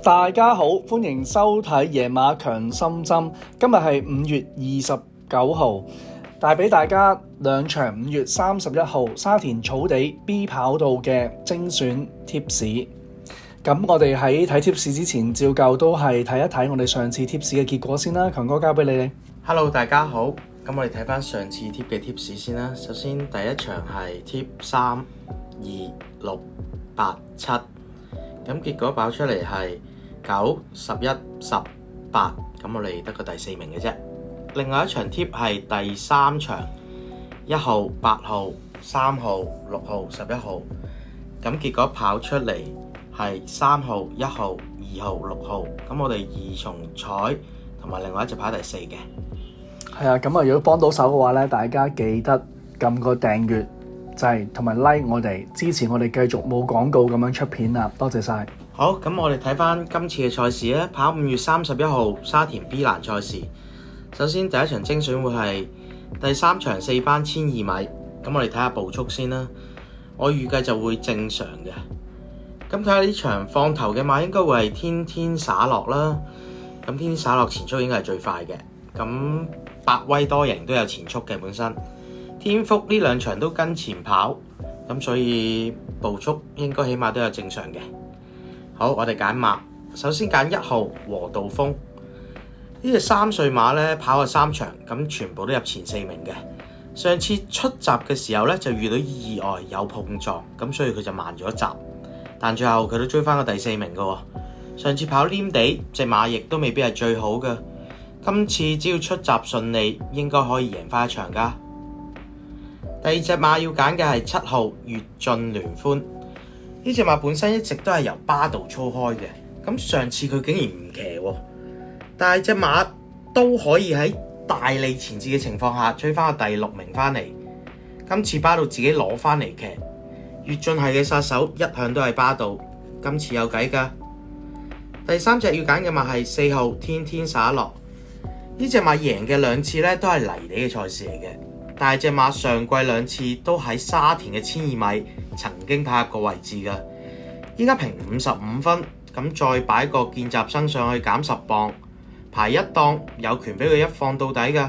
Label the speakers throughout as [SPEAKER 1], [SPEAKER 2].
[SPEAKER 1] 大家好，歡迎收睇夜馬強心針。今日係5月29號，帶俾大家兩場5月31號沙田草地 B 跑道嘅精選貼士。咁我哋喺睇貼士之前，照舊都係睇一睇我哋上次貼士嘅結果先啦。強哥交俾你哋。
[SPEAKER 2] Hello， 大家好。咁我哋睇翻上次貼嘅貼士先啦。首先第一場係貼3、2、6、8、7。咁結果跑出嚟係9、11、10、8。咁我哋得個第4名嘅啫。另外一場貼係第3場1號、8號、3號、6號、11號。咁結果跑出嚟係3號、1號、2號、6號。咁我哋二重彩同埋另外一隻跑第4嘅。
[SPEAKER 1] 係啊，咁如果幫到手嘅話咧，大家記得撳個訂閱掣同埋 like 我哋，支持我哋繼續冇廣告咁樣出片啦，多謝晒。
[SPEAKER 2] 好，咁我哋睇翻今次嘅賽事咧，跑5月31號沙田 B 欄賽事。首先第一場精選會係第3場4班1200米，咁我哋睇下步速先啦。我預計就會正常嘅。咁睇下呢場放頭嘅馬應該會係天天灑落啦。咁天天灑落前速應該係最快嘅。咁百威多贏都有前速嘅本身。天福呢兩場都跟前跑，咁所以步速應該起碼都有正常嘅。好，我哋揀馬，首先揀1號和道風。呢隻3歲馬咧跑咗3場，咁全部都入前4名嘅。上次出閘嘅時候咧就遇到意外有碰撞，咁所以佢就慢咗閘，但最後佢都追翻個第4名嘅。上次跑黏地，隻馬亦都未必係最好嘅。今次只要出閘順利，應該可以贏翻一場噶。第二隻馬要揀嘅係7號粵進聯歡。呢隻馬本身一直都係由巴道操開嘅，咁上次佢竟然唔騎喎，但係隻馬都可以喺大力前置嘅情況下追翻個第6名翻嚟。今次巴道自己攞翻嚟騎，粵進係嘅殺手，一向都係巴道，今次有計噶。第三隻要揀嘅馬係4號天天灑落。呢隻馬贏嘅2次咧都係泥地嘅賽事嚟嘅，但係隻馬上季2次都喺沙田嘅1200米曾經拍過位置㗎。依家評55分，咁再擺個見習生上去減10磅，排1檔，有權俾佢一放到底㗎。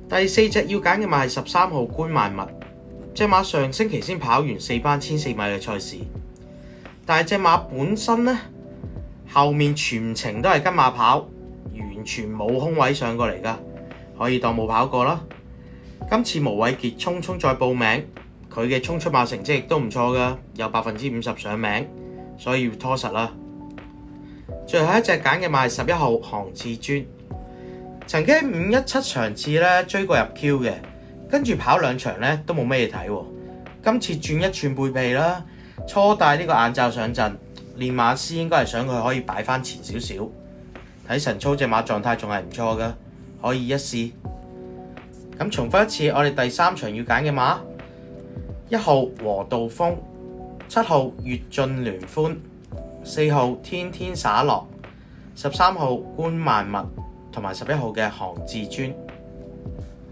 [SPEAKER 2] 第4隻要揀嘅馬係13號官萬物。隻馬上星期先跑完4班1400米嘅賽事，但係隻馬本身呢，後面全程都係跟馬跑，完全冇空位上過嚟㗎，可以當冇跑過啦。今次毛偉傑匆匆再報名，佢嘅衝出馬成績亦都唔錯㗎，有50%上名，所以要拖實啦。最後一隻揀嘅馬係11號韓至尊，曾經517場次咧追過入 Q 嘅，跟住跑2場咧都冇咩嘢睇喎。今次轉一寸背屁啦，初帶呢個眼罩上陣，練馬師應該係想佢可以擺翻前少少。睇神操隻馬狀態仲係唔錯㗎，可以一試。咁重複一次，我哋第3場要揀嘅馬：1號和道風、7號粵進聯歡、4號天天灑落、13號官萬物同埋11號嘅韓至尊。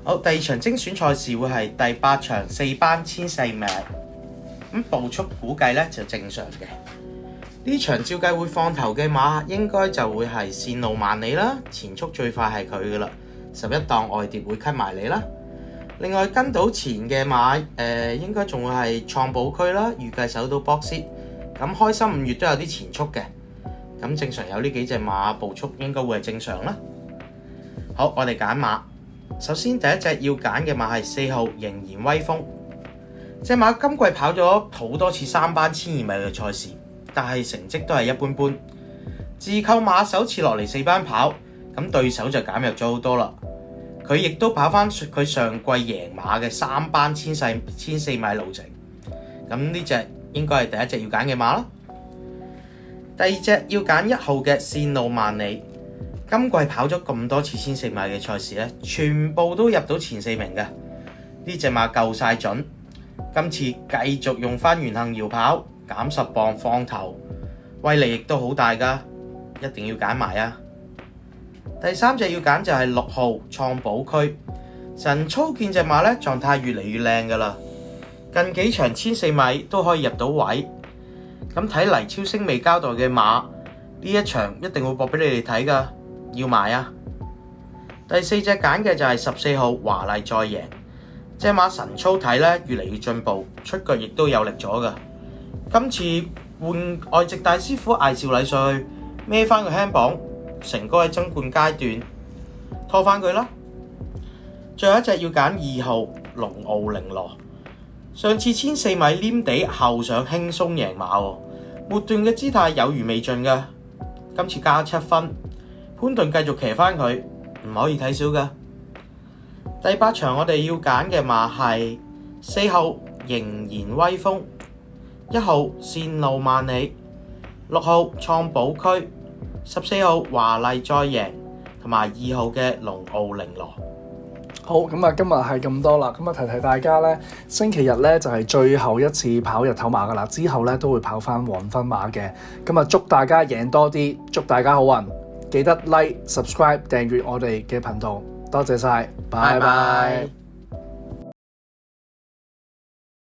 [SPEAKER 2] 好，第2場精選賽事會係第8場4班1400米，咁步速估計咧就正常嘅。呢場照計會放頭嘅馬應該就會係線路萬里啦，前速最快係佢噶啦，11檔外碟會 cut 埋你啦。另外跟到前嘅馬應該仲會係創寶區啦，預計守到 box seat。咁開心5月都有啲前速嘅，咁正常有呢幾隻馬步速應該會係正常啦。好，我哋揀馬，首先第一隻要揀嘅馬係4號仍然威風。隻馬今季跑咗好多次3班1200米嘅賽事，但係成績都係一般般。自購馬首次落嚟4班跑，咁對手就減弱咗好多啦。佢亦都跑翻佢上季贏馬嘅3班1400米路程。咁呢隻應該係第一隻要揀嘅馬啦。第二隻要揀1號嘅線路萬里。今季跑咗咁多次1400米嘅賽事咧，全部都入到前4名嘅。呢隻馬夠晒準，今次繼續用翻原行搖跑，減10磅放頭，威力亦都好大噶，一定要揀埋啊！第3隻要揀就係6號創寶區。神操見隻馬咧狀態越嚟越靚噶啦，近幾場1400米都可以入到位。咁睇黎超星未交代嘅馬，呢一場一定會播俾你哋睇㗎，要買啊！第四隻揀嘅就係14號華麗再贏，隻馬神操睇咧越嚟越進步，出腳亦都有力咗㗎。今次換外籍大師傅艾兆禮上去孭翻個輕磅，成功喺爭冠階段拖翻佢啦。最後一隻要揀2號龍傲玲瓏，上次1400米黏地後上輕鬆贏馬喎，末段嘅姿態有餘未盡㗎。今次加7分，潘頓繼續騎翻佢，唔可以睇少㗎。第8場我哋要揀嘅馬係4號仍然威風、1號線路萬里、6號創寶區、14號華麗再贏同埋2號嘅龍傲玲瓏。
[SPEAKER 1] 好，咁啊，今日係咁多啦。咁啊，提提大家咧，星期日咧就係最後一次跑日頭馬噶啦，之後咧都會跑翻黃昏馬嘅。咁啊，祝大家贏多啲，祝大家好運，記得 like、subscribe、訂閱我哋嘅頻道，多謝晒，拜拜。